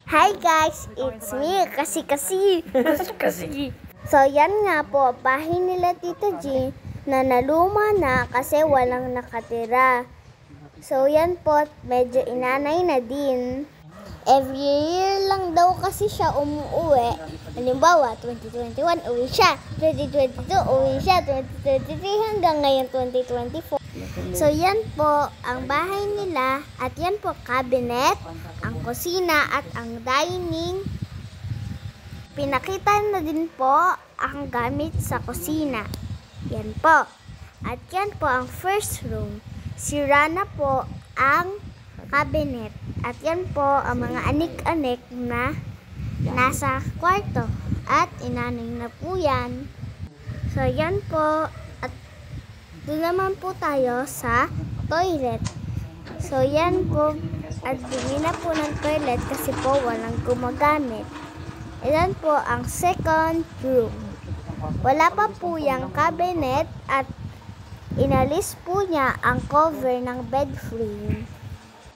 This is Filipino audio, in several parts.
Hi guys, it's me, kasi. So yan nga po, bahay nila Tita G na naluma na kasi walang nakatira. So yan po, medyo inanay na din. Every year lang daw kasi siya umuwi. Halimbawa, 2021 uwi siya, 2022 uwi siya, 2023 hanggang ngayon 2024. So yan po ang bahay nila at yan po cabinet, ang kusina at ang dining. Pinakita na din po ang gamit sa kusina. Yan po. At yan po ang first room. Sira na po ang cabinet. At yan po ang mga anik-anik na nasa kwarto. At inaning na po yan. So yan po. At doon naman po tayo sa toilet. So yan po. At dumi na po ng toilet kasi po walang gumagamit. Ayan po ang second room. Wala pa po yung cabinet at inalis po niya ang cover ng bed frame.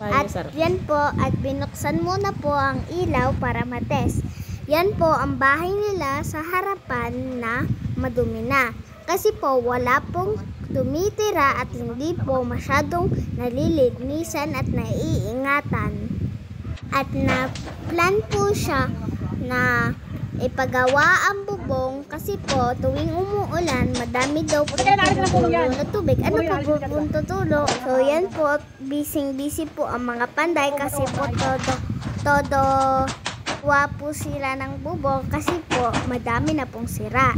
At yan po, at binuksan muna po ang ilaw para matest. Yan po ang bahay nila sa harapan na madumi na. Kasi po wala pong tumitira at hindi po masyadong nalilinisan at naiingatan. At na-plan po siya na ipagawa ang bubong kasi po tuwing umuulan madami daw po tumutulo na tubig. Ano po po tutulo? So yan po, busy po ang mga panday kasi po todo po sila ng bubong kasi po madami na pong sira.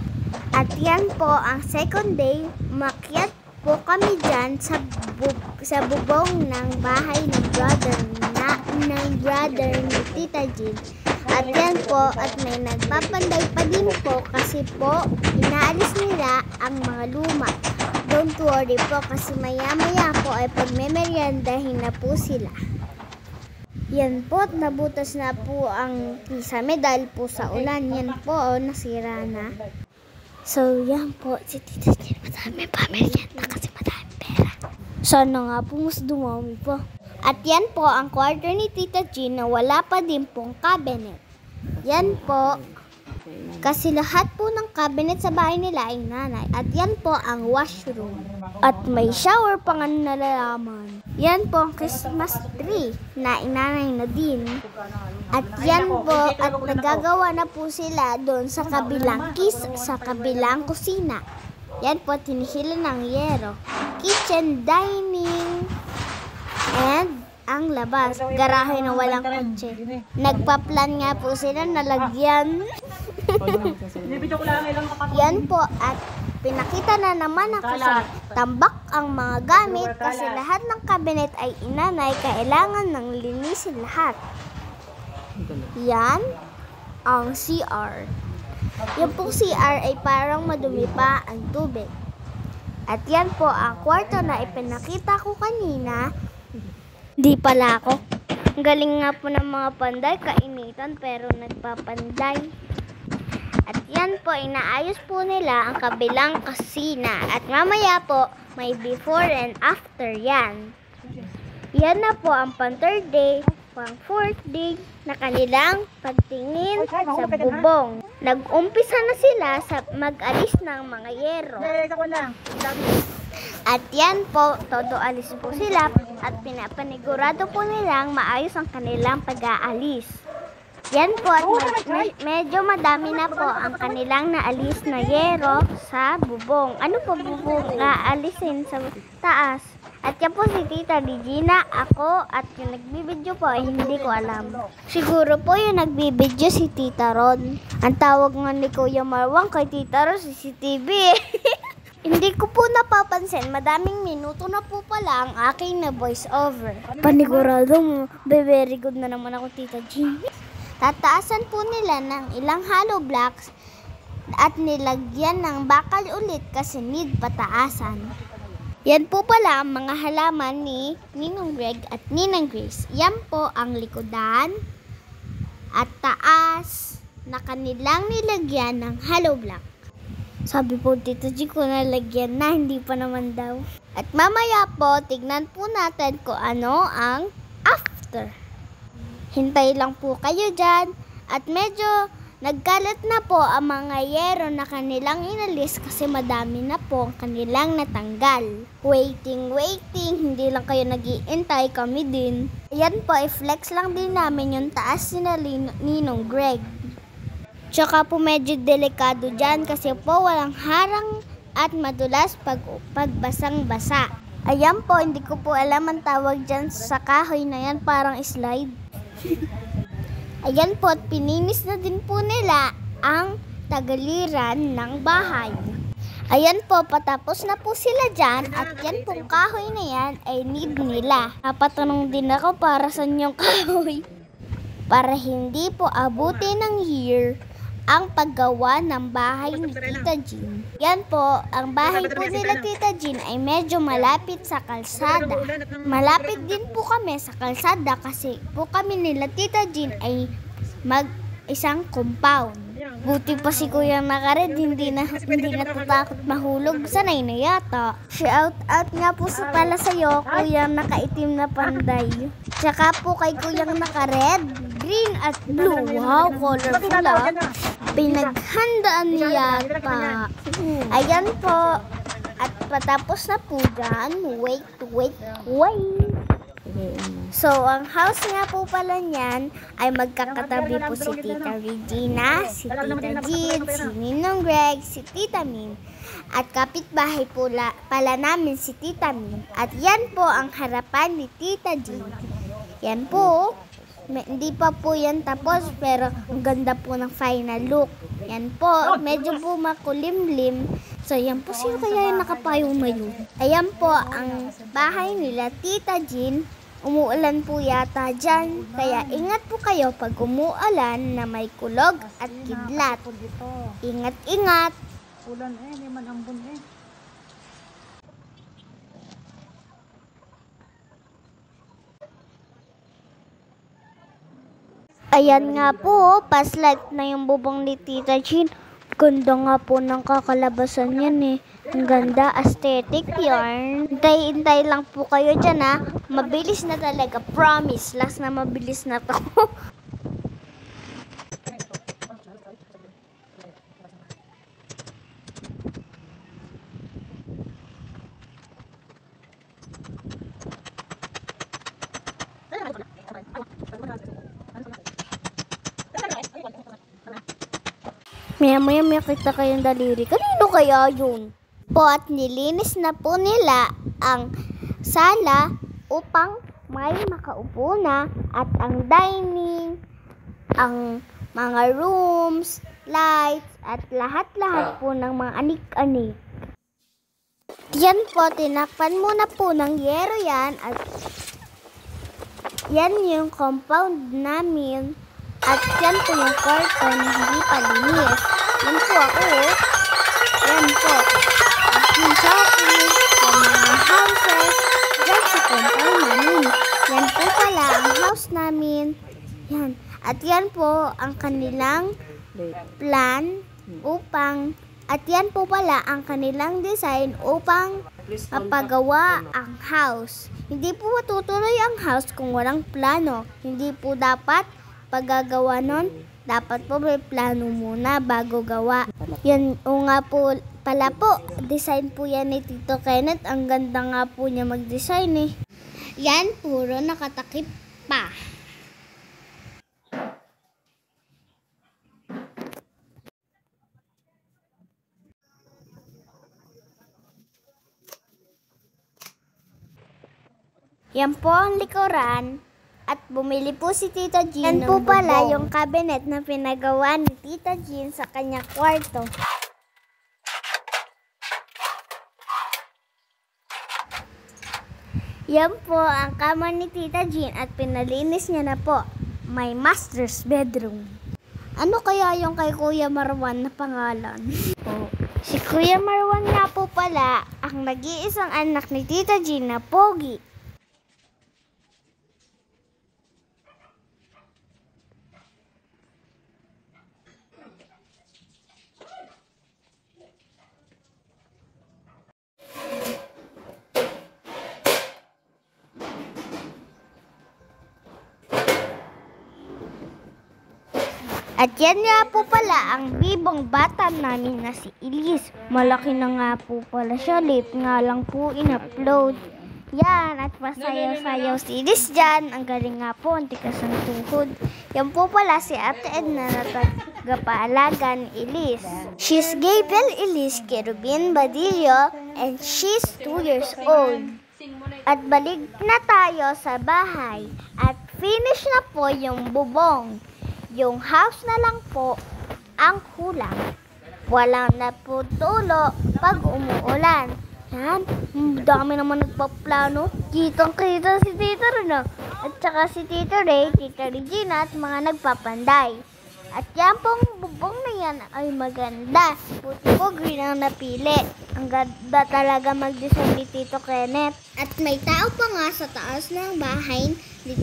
At yan po ang second day, makyat po kami dyan sa bubong ng bahay ng brother ni Tita Jean. At yan po, at may nagpapanday pa din po kasi po inaalis nila ang mga luma. Don't worry po kasi maya-maya po ay pagmemeryandahin na po sila. Yan po, nabutas na po ang kisame dahil po sa ulan. Yan po, nasira na. So yan po, si Tita Jean madami pameryanda kasi madami pera. Sana nga po mas dumami po. At yan po ang kwarto ni Tita Jean na wala pa din pong cabinet. Yan po, kasi lahat po ng cabinet sa bahay nila ay nanay. At yan po ang washroom. At may shower pa nga nalalaman. Yan po ang Christmas tree na inanay na din. At yan po, at nagagawa na po sila doon sa kabilang kusina. Yan po, tinihila ng yero. Kitchen, dining, and ang labas, garahe na walang kotse. Nagpa-plan nga po sila na lagyan. Yan po, at pinakita na naman ako sa tambak ang mga gamit kasi lahat ng cabinet ay inanay, kailangan ng linisin lahat. Yan ang CR. Yan pong CR ay parang madumi pa ang tubig. At yan po ang kwarto na ipinakita ko kanina. Di pala ako. Ang galing nga po ng mga panday, kainitan pero nagpapanday. At yan po, inaayos po nila ang kabilang kusina. At mamaya po, may before and after yan. Yan na po ang pang-third day, pang-fourth day na kanilang pagtingin sa bubong. Nag-umpisa na sila sa mag-alis ng mga yero. At yan po, todo alis po sila at pinapanigurado po nilang maayos ang kanilang pag-aalis. Yan po, at medyo madami na po ang kanilang naalis na yero sa bubong. Ano po bubong na alisin sa taas? At yan po si Tita Regina, ako, at yung nagbibideo po ay hindi ko alam. Siguro po yung nagbibideo si Tita Ron. Ang tawag nga ni Kuya Marwang kay Tita Ron, CCTV. Hindi ko po napapansin, madaming minuto na po pala ang aking na voice over. Panigurado mo, very good na naman ako, Tita Jean. Tataasan po nila ng ilang hollow blocks at nilagyan ng bakal ulit kasi need pataasan. Yan po pala ang mga halaman ni Ninong Greg at Ninang Grace. Yan po ang likodan at taas na kanilang nilagyan ng hollow block. Sabi po Tito G ko nalagyan na, hindi pa naman daw. At mamaya po, tignan po natin kung ano ang after. Hintay lang po kayo dyan. At medyo nagkalat na po ang mga yero na kanilang inalis kasi madami na po ang kanilang natanggal. Waiting. Hindi lang kayo nag-iintay, kami din. Ayan po, i-flex lang din namin yung taas nila Ninong Greg. Tsaka po medyo delikado dyan kasi po walang harang at madulas pagbasang-basa. Ayan po, hindi ko po alam ang tawag dyan sa kahoy na yan, parang slide. Ayan po, at pininis na din po nila ang tagaliran ng bahay. Ayan po, patapos na po sila dyan at yan pong kahoy na yan ay need nila. Napatanong din ako para sa yung kahoy. Para hindi po abutin ng year ang paggawa ng bahay ni Tita Jean. Yan po, ang bahay po nila Tita Jean ay medyo malapit sa kalsada. Malapit din po kami sa kalsada kasi po kami nila Tita Jean ay isang compound. Buti pa si Kuya nakared, hindi natatakot mahulog. Sanay na yata. Shout out nga po pala sa'yo, Kuya nakaitim na panday. Tsaka po kay Kuya nakared, green at blue. Wow, colorful ah. Pinaghandaan niya pa. Ayan po. At patapos na po dyan, wait. So, ang house nga po pala niyan ay magkakatabi po si Tita Regina, si Tita Jean, si Ninong Greg, si Tita Min. At kapitbahay po pala namin si Tita Min. At yan po ang harapan ni Tita Jean. Yan po. Hindi pa po yan tapos pero ang ganda po ng final look. Yan po, medyo po makulimlim. So yan po, sino kaya yung nakapayong na yun? Ayan po ang bahay nila Tita Jean. Umuulan po yata dyan. Kaya ingat po kayo pag umuulan na may kulog at kidlat. Ingat. Ulan di man ambon Ayan nga po, paslight na yung bubong ni Tita Jean. Ganda nga po ng kakalabasan yan eh. Ang ganda, aesthetic yarn. Hintay lang po kayo dyan ha. Mabilis na talaga, promise. Last na mabilis na to. Maya kita kayong daliri. Kanino kaya yun? Po at nilinis na po nila ang sala upang may makaupo na at ang dining, ang mga rooms, lights at lahat-lahat po ng mga anik-anik. Yan po, tinakpan muna po ng yero yan at yan yung compound namin. At yan po yung kwarto na hindi pa linis. Yan po ako. Yan po. At yung shopping, yung mga houses, yan sa compound namin. Yan po pala ang house namin. Yan. At yan po ang kanilang plan upang, at yan po pala ang kanilang design upang mapagawa ang house. Hindi po matutuloy ang house kung walang plano. Hindi po dapat paggagawa nun, dapat po may plano muna bago gawa. Yan o nga po pala po, design po yan ni Tito Kenneth. Ang ganda nga po niya mag-design eh. Yan, puro nakatakip pa. Yan po ang likuran. At bumili po si Tita Jean. Yan po pala yung cabinet na pinagawa ni Tita Jean sa kanyang kwarto. Yan po ang kama ni Tita Jean at pinalinis niya na po. May master's bedroom. Ano kaya yung kay Kuya Marwan na pangalan? Si Kuya Marwan nga po pala ang nag-iisang anak ni Tita Jean na pogi. At yan nga po pala ang bibong bata namin na si Elise. Malaki na nga po pala siya. Late nga lang po in-upload. Yan, at masayaw-sayaw si Elise dyan. Ang galing nga po, ang tikas ng tuhod. Yan po pala si Ate Edna na tagapaalaga ni Elise. She's Gabriel Elise Kerubin Badillo and she's 2 years old. At balik na tayo sa bahay. At finish na po yung bubong. Yung house na lang po ang kulang. Walang naputulo pag umuulan. Yan, dami naman nagpaplano. Kitang-kita si Tita Rina. At saka si Tita Ray, Tita Regina at mga nagpapanday. At yan pong bubong na yan ay maganda. Puti ko green ang napili. Ang ganda talaga mag-design ni Tito Kenneth. At may tao pa nga sa taas ng bahay ni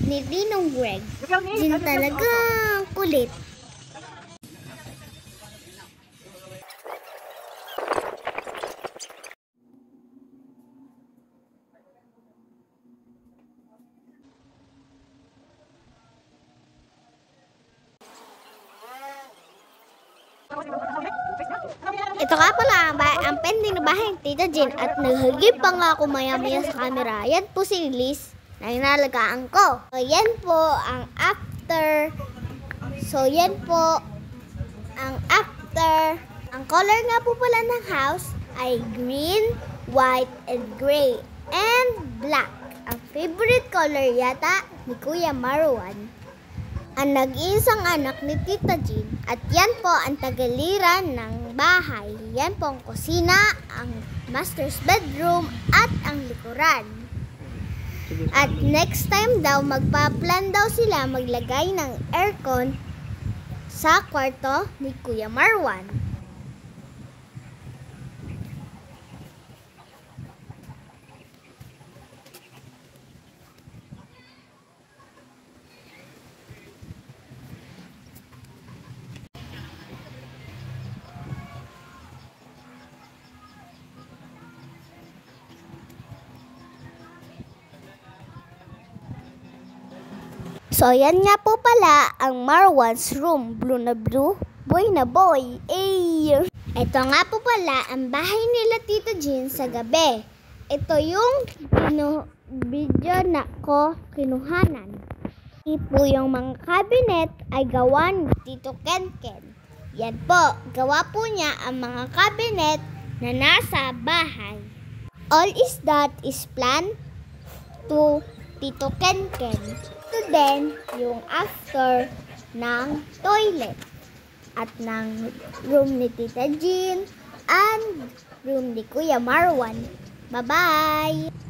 Ninong Greg. Din talaga kulit. Ito nga pala ang pending na bahay ng Tita Jean at naghagip pa nga ako maya-maya sa camera. Yan po si Elise na inalagaan ko. So, yan po ang after. So, yan po ang after. Ang color nga po pala ng house ay green, white, and gray, and black. Ang favorite color yata ni Kuya Marwan. Ang nag-iisang anak ni Tita Jean. At yan po ang tagaliran ng bahay. Yan po ang kusina, ang master's bedroom, at ang likuran. At next time daw, magpa-plan daw sila maglagay ng aircon sa kwarto ni Kuya Marwan. So, yan nga po pala ang Marwan's room. Blue na blue, boy na boy. Ay! Ito nga po pala ang bahay nila Tita Jean sa gabi. Ito yung video na ko kinuhanan. Po yung mga cabinet ay gawa ni Tito Kenken. Yan po, gawa po niya ang mga cabinet na nasa bahay. All is that is planned to Tito Kenken. Ito din yung after ng toilet at ng room ni Tita Jean and room ni Kuya Marwan. Bye-bye!